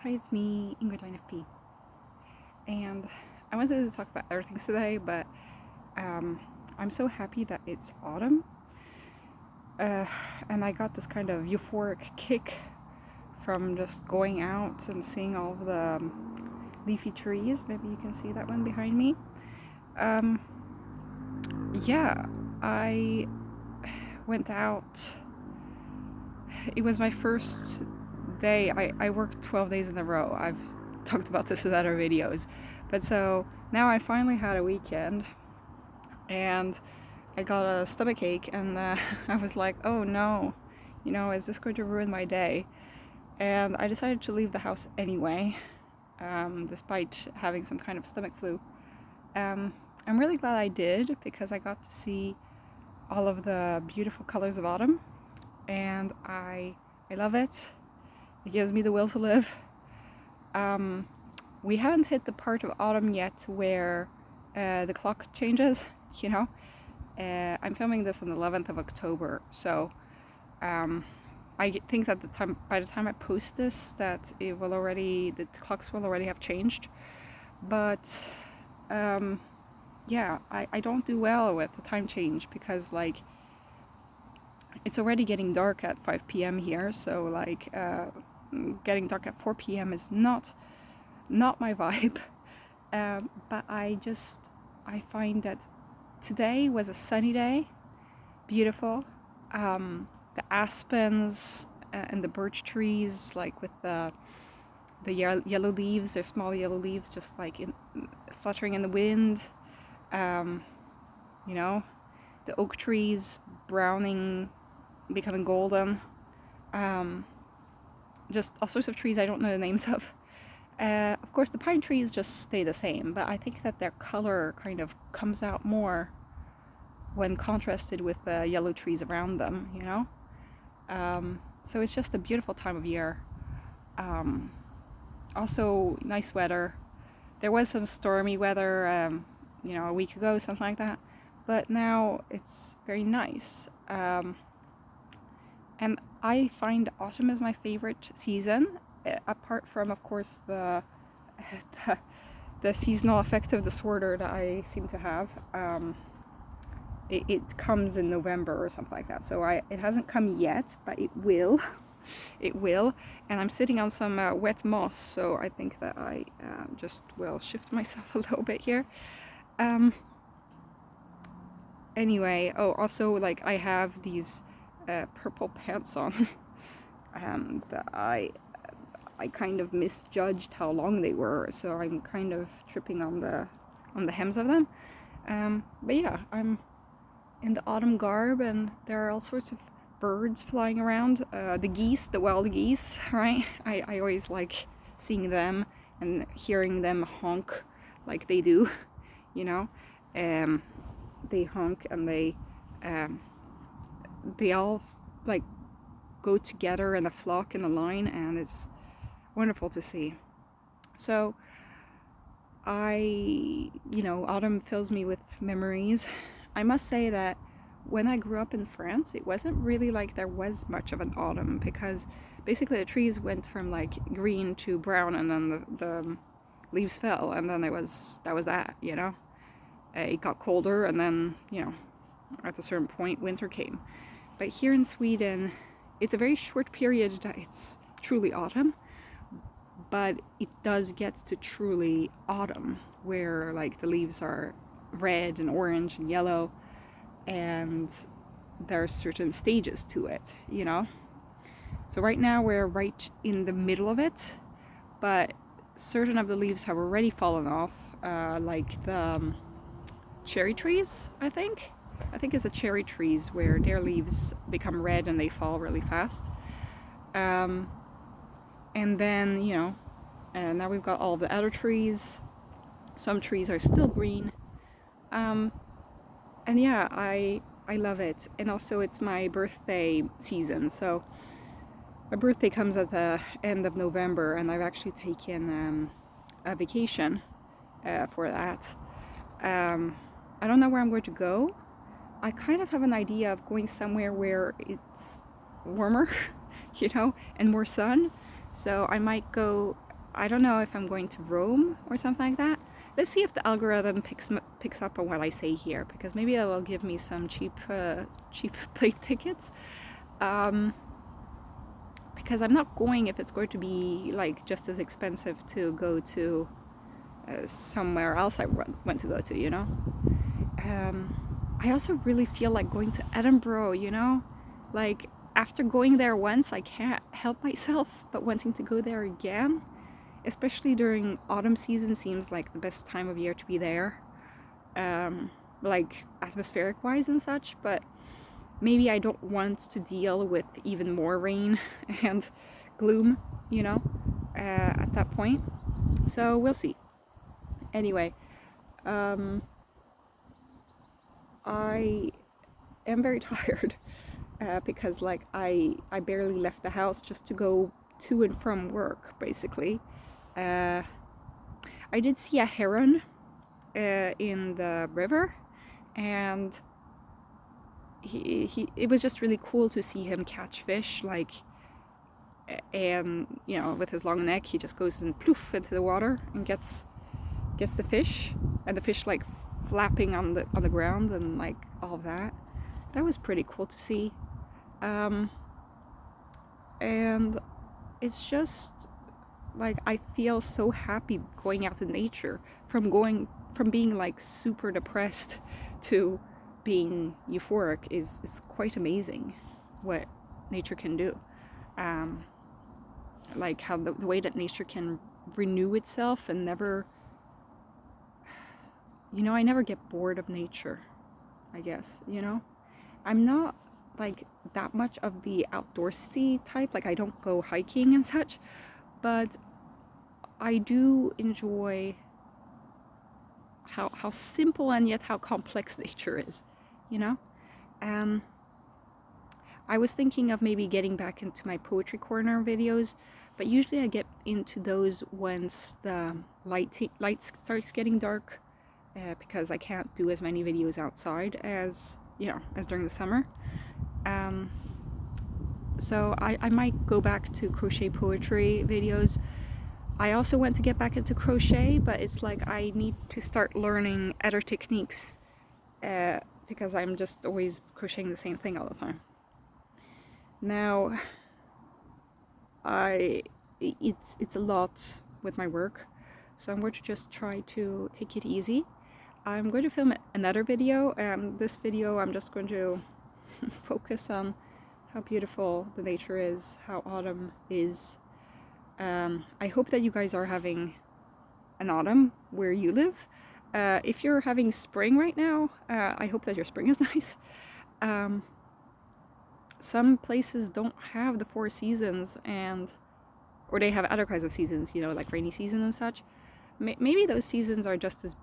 Hi, it's me, Ingrid FP, and I wanted to talk about other things today, but I'm so happy that it's autumn, uh, and I got this kind of euphoric kick from just going out and seeing all of the leafy trees. Maybe you can see that one behind me. Um, yeah, I went out. It was my first day. I worked 12 days in a row. I've talked about this in other videos. But so now I finally had a weekend and I got a stomach ache and I was like, oh no, is this going to ruin my day? And I decided to leave the house anyway, despite having some kind of stomach flu. I'm really glad I did because I got to see all of the beautiful colors of autumn, and I love it. It gives me the will to live. We haven't hit the part of autumn yet where the clock changes, I'm filming this on the 11th of October, so I think that by the time I post this, that the clocks will already have changed. But yeah, I don't do well with the time change because it's already getting dark at 5 p.m. here, so getting dark at 4 p.m. is not my vibe. But I find that today was a sunny day, beautiful. The aspens and the birch trees, with the yellow leaves, their small yellow leaves just fluttering in the wind. The oak trees browning, becoming golden. Just all sorts of trees I don't know the names of. Of course, the pine trees just stay the same, but I think that their color kind of comes out more when contrasted with the yellow trees around them, So it's just a beautiful time of year. Also, nice weather. There was some stormy weather, a week ago, something like that, but now it's very nice. And I find autumn is my favorite season, apart from, of course, the seasonal affective disorder that I seem to have. It comes in November or something like that, so it hasn't come yet, but it will. It will, and I'm sitting on some wet moss, so I think that I just will shift myself a little bit here. Anyway, also, I have these purple pants on that I kind of misjudged how long they were, so I'm kind of tripping on the hems of them. But yeah, I'm in the autumn garb, and there are all sorts of birds flying around. The geese, the wild geese, right? I always like seeing them and hearing them honk like they do, They honk and they all go together in a flock, in a line, and it's wonderful to see. So autumn fills me with memories. I must say that when I grew up in France, it wasn't really like there was much of an autumn, because basically the trees went from green to brown, and then the leaves fell, and then that was that. It got colder, and then at a certain point winter came. But here in Sweden, it's a very short period that it's truly autumn, but it does get to truly autumn, where the leaves are red and orange and yellow, and there are certain stages to it, So right now we're right in the middle of it, but certain of the leaves have already fallen off, like the cherry trees, I think it's the cherry trees where their leaves become red and they fall really fast. And then, now we've got all the other trees. Some trees are still green. And yeah, I love it. And also it's my birthday season, so my birthday comes at the end of November, and I've actually taken a vacation for that. I don't know where I'm going to go. I kind of have an idea of going somewhere where it's warmer, and more sun. So I might go I don't know if I'm going to Rome or something like that. Let's see if the algorithm picks up on what I say here, because maybe it will give me some cheap plane tickets. Because I'm not going if it's going to be like just as expensive to go to somewhere else I want to go to, you know. I also really feel like going to Edinburgh, you know, like after going there once, I can't help myself but wanting to go there again. Especially during autumn season, seems like the best time of year to be there, like atmospheric wise and such. But maybe I don't want to deal with even more rain and gloom, you know, at that point. So we'll see. Anyway, I am very tired because like I barely left the house just to go to and from work, basically. I did see a heron in the river, and it was just really cool to see him catch fish, like, and you know, with his long neck, he just goes and ploof into the water and gets the fish, and the fish like flapping on the ground and like all of that. That was pretty cool to see, and it's just like I feel so happy going out in nature, from being like super depressed to being euphoric is quite amazing what nature can do. Like how the way that nature can renew itself and never, you know, I never get bored of nature, I guess, you know. I'm not like that much of the outdoorsy type, like I don't go hiking and such, but I do enjoy how simple and yet how complex nature is, you know? I was thinking of maybe getting back into my poetry corner videos, but usually I get into those once the light starts getting dark, because I can't do as many videos outside as, you know, as during the summer. So I might go back to crochet poetry videos. I also want to get back into crochet, but it's like I need to start learning other techniques, because I'm just always crocheting the same thing all the time. Now, it's a lot with my work, so I'm going to just try to take it easy. I'm going to film another video, and this video I'm just going to focus on how beautiful the nature is, how autumn is. I hope that you guys are having an autumn where you live. If you're having spring right now, I hope that your spring is nice. Some places don't have the 4 seasons, or they have other kinds of seasons, you know, like rainy season and such. Maybe those seasons are just as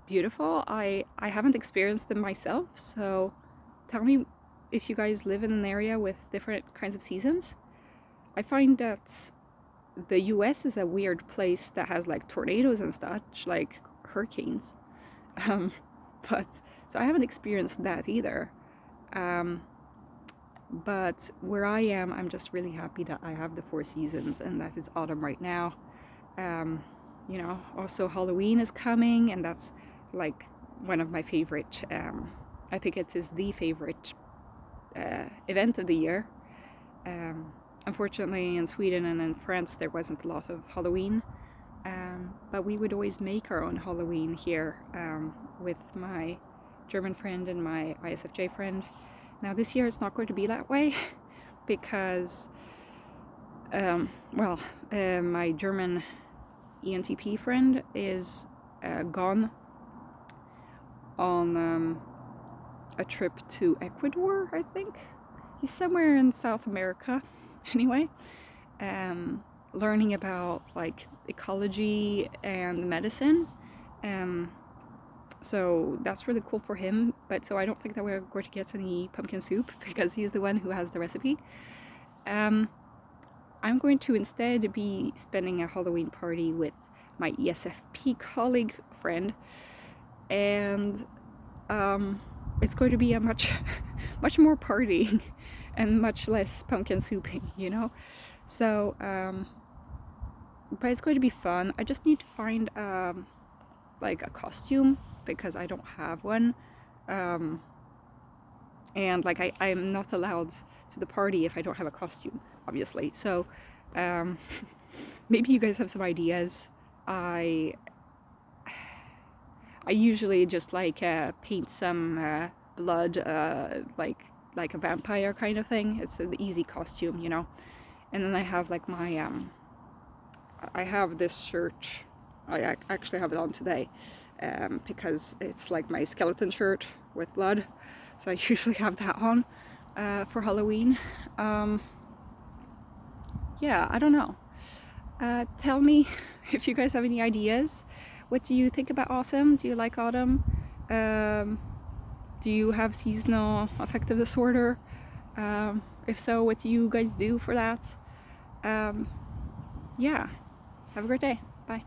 beautiful. I haven't experienced them myself, so tell me if you guys live in an area with different kinds of seasons. I find that the US is a weird place that has like tornadoes and such, like hurricanes. But so I haven't experienced that either. But where I am, I'm just really happy that I have the 4 seasons and that it's autumn right now. You know, also Halloween is coming, and that's like one of my favorite, I think it is the favorite event of the year. Unfortunately, in Sweden and in France, there wasn't a lot of Halloween, but we would always make our own Halloween here, with my German friend and my ISFJ friend. Now this year it's not going to be that way because, my German ENTP friend is gone on a trip to Ecuador, I think. He's somewhere in South America, anyway, learning about like ecology and medicine. So that's really cool for him, but so I don't think that we're going to get any pumpkin soup because he's the one who has the recipe. I'm going to instead be spending a Halloween party with my ESFP colleague friend, and it's going to be a much more partying and much less pumpkin souping, you know. So but it's going to be fun. I just need to find like a costume because I don't have one. And like I'm not allowed to the party if I don't have a costume, obviously. So maybe you guys have some ideas. I usually just like paint some blood, like a vampire kind of thing. It's an easy costume, you know. And then I have like my I have this shirt. I actually have it on today because it's like my skeleton shirt with blood. So I usually have that on for Halloween. Yeah, I don't know. Tell me if you guys have any ideas. What do you think about autumn? Do you like autumn? Do you have seasonal affective disorder? If so, what do you guys do for that? Yeah, have a great day. Bye.